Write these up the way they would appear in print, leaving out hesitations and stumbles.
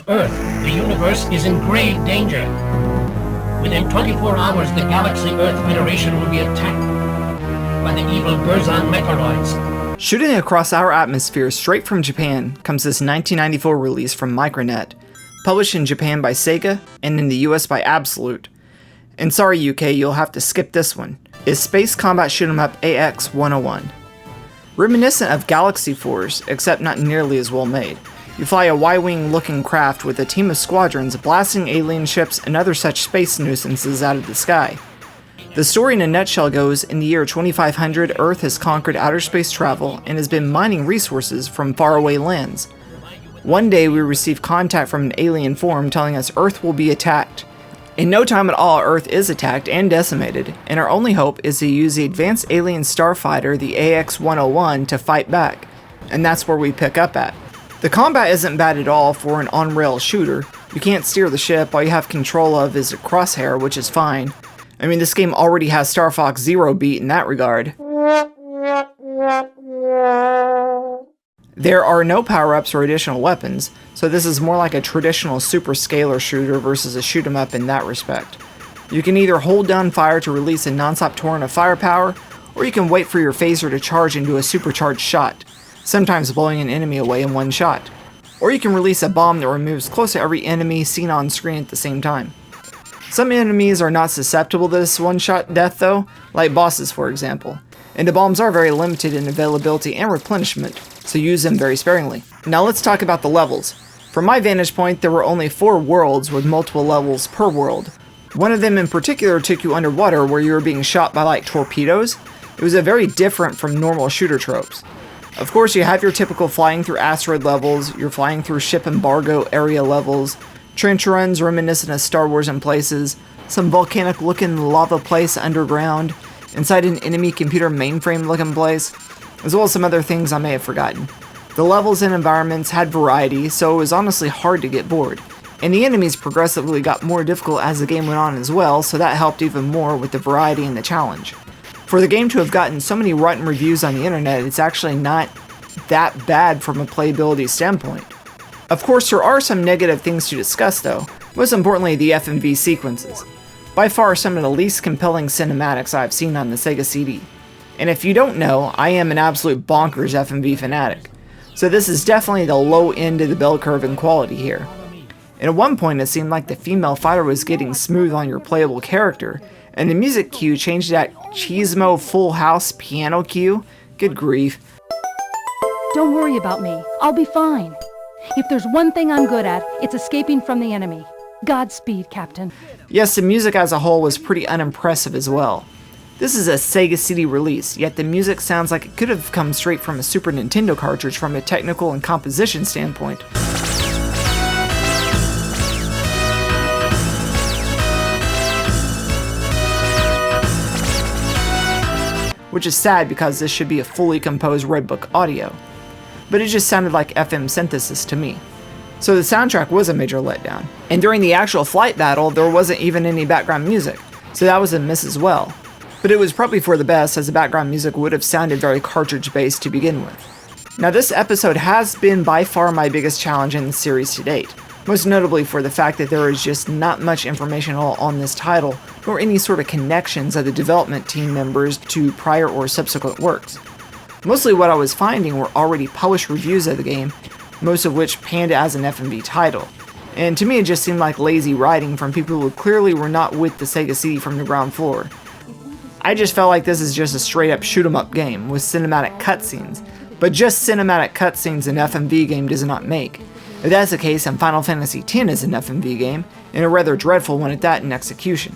Earth, the universe is in grave danger. Within 24 hours, the galaxy Earth Federation will be attacked by the evil Gurzon mechanoids. Shooting across our atmosphere straight from Japan comes this 1994 release from Micronet, published in Japan by Sega and in the US by Absolute. And sorry UK, you'll have to skip this one. Is space combat shoot 'em up X-101. Reminiscent of Galaxy Force, except not nearly as well made. You fly a Y-wing looking craft with a team of squadrons blasting alien ships and other such space nuisances out of the sky. The story in a nutshell goes, in the year 2500, Earth has conquered outer space travel and has been mining resources from faraway lands. One day we receive contact from an alien form telling us Earth will be attacked. In no time at all, Earth is attacked and decimated, and our only hope is to use the advanced alien starfighter, the AX-101, to fight back. And that's where we pick up at. The combat isn't bad at all for an on-rail shooter. You can't steer the ship, all you have control of is a crosshair, which is fine. I mean, this game already has Star Fox Zero beat in that regard. There are no power-ups or additional weapons, so this is more like a traditional super scalar shooter versus a shoot 'em up in that respect. You can either hold down fire to release a non-stop torrent of firepower, or you can wait for your phaser to charge into a supercharged shot, sometimes blowing an enemy away in one shot. Or you can release a bomb that removes close to every enemy seen on screen at the same time. Some enemies are not susceptible to this one-shot death though, like bosses for example, and the bombs are very limited in availability and replenishment, so use them very sparingly. Now let's talk about the levels. From my vantage point, there were only 4 worlds with multiple levels per world. One of them in particular took you underwater where you were being shot by like torpedoes. It was a very different from normal shooter tropes. Of course, you have your typical flying through asteroid levels, you're flying through ship embargo area levels, trench runs reminiscent of Star Wars in places, some volcanic looking lava place underground, inside an enemy computer mainframe looking place, as well as some other things I may have forgotten. The levels and environments had variety, so it was honestly hard to get bored. And the enemies progressively got more difficult as the game went on as well, so that helped even more with the variety and the challenge. For the game to have gotten so many rotten reviews on the internet, it's actually not that bad from a playability standpoint. Of course, there are some negative things to discuss though, most importantly the FMV sequences. By far some of the least compelling cinematics I've seen on the Sega CD. And if you don't know, I am an absolute bonkers FMV fanatic, so this is definitely the low end of the bell curve in quality here. And at one point it seemed like the female fighter was getting smooth on your playable character, and the music cue changed to that Cheesemo Full House piano cue. Good grief. Don't worry about me, I'll be fine. If there's one thing I'm good at, it's escaping from the enemy. Godspeed, Captain. Yes, the music as a whole was pretty unimpressive as well. This is a Sega CD release, yet the music sounds like it could have come straight from a Super Nintendo cartridge from a technical and composition standpoint. Which is sad because this should be a fully composed Red Book audio. But it just sounded like FM synthesis to me. So the soundtrack was a major letdown. And during the actual flight battle, there wasn't even any background music, so that was a miss as well. But it was probably for the best, as the background music would have sounded very cartridge-based to begin with. Now this episode has been by far my biggest challenge in the series to date, most notably for the fact that there is just not much information at all on this title, nor any sort of connections of the development team members to prior or subsequent works. Mostly what I was finding were already published reviews of the game, most of which panned it as an FMV title. And to me it just seemed like lazy writing from people who clearly were not with the Sega CD from the ground floor. I just felt like this is just a straight up shoot 'em up game with cinematic cutscenes, but just cinematic cutscenes an FMV game does not make. If that's the case, then Final Fantasy X is an FMV game, and a rather dreadful one at that in execution.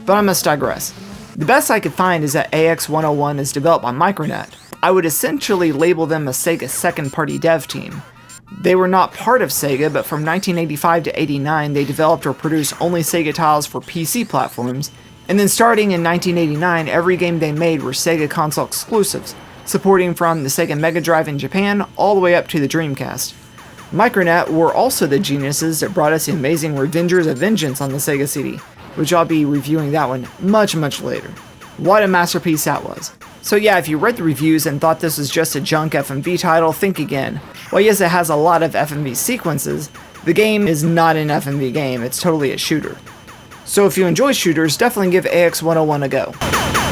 But I must digress. The best I could find is that AX-101 is developed by Micronet. I would essentially label them a Sega second-party dev team. They were not part of Sega, but from 1985 to 89 they developed or produced only Sega titles for PC platforms, and then starting in 1989 every game they made were Sega console exclusives, supporting from the Sega Mega Drive in Japan all the way up to the Dreamcast. Micronet were also the geniuses that brought us the amazing Revengers of Vengeance on the Sega CD, which I'll be reviewing that one much later. What a masterpiece that was. So yeah, if you read the reviews and thought this was just a junk FMV title, think again. While yes, it has a lot of FMV sequences, The game is not an FMV game, it's totally a shooter. So if you enjoy shooters, definitely give AX101 a go.